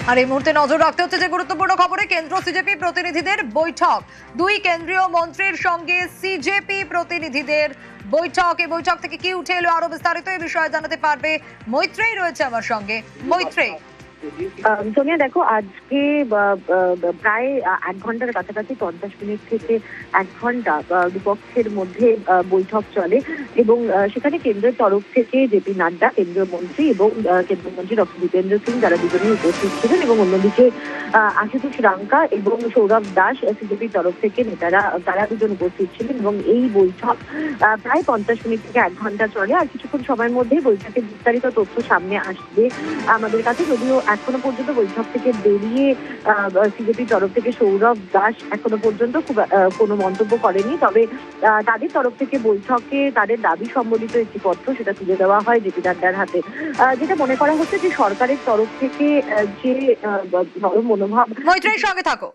আর এই মুহূর্তে নজর রাখতে হচ্ছে যে গুরুত্বপূর্ণ খবরে কেন্দ্র সিজেপি প্রতিনিধিদের বৈঠক। দুই কেন্দ্রীয় মন্ত্রীর সঙ্গে সিজেপি প্রতিনিধিদের বৈঠক। এই বৈঠক থেকে কি উঠে এলো আরো বিস্তারিত এই বিষয়ে জানাতে পারবে মৈত্রেয়ী রয়েছে আমার সঙ্গে। মৈত্রেয়ী, সোনিয়া দেখো, আজকে প্রায় 1 ঘন্টার কাছাকাছি 50 মিনিট থেকে 1 ঘন্টা দুপক্ষের মধ্যে বৈঠক চলে এবং সেখানে কেন্দ্রের তরফ থেকে জেপি নাড্ডা কেন্দ্রীয় মন্ত্রী এবং কেন্দ্রীয় মন্ত্রী ডক্টর জিতেন্দ্র সিং যারা দুজনেই উপস্থিত ছিলেন এবং অন্যদিকে আশুতোষ রাঙ্কা এবং সৌরভ দাস সিজেপির তরফ থেকে নেতারা তারা দুজন উপস্থিত ছিলেন এবং এই বৈঠক প্রায় 50 মিনিট থেকে 1 ঘন্টা চলে। আর কিছুক্ষণ সময়ের মধ্যেই বৈঠকের বিস্তারিত তথ্য সামনে আসবে আমাদের কাছে। যদিও এখনো পর্যন্ত বৈঠক থেকে বেরিয়ে সিজেপির তরফ থেকে সৌরভ দাস এখনো পর্যন্ত খুব কোনো মন্তব্য করেনি, তবে তাদের তরফ থেকে বৈঠকে তাদের দাবি সম্বলিত একটি পত্র সেটা তুলে দেওয়া হয় জেপি নাড্ডার হাতে। যেটা মনে করা হচ্ছে যে সরকারের তরফ থেকে যে নরম মনোভাব। মৈত্রেয়ীর সঙ্গে থাকো।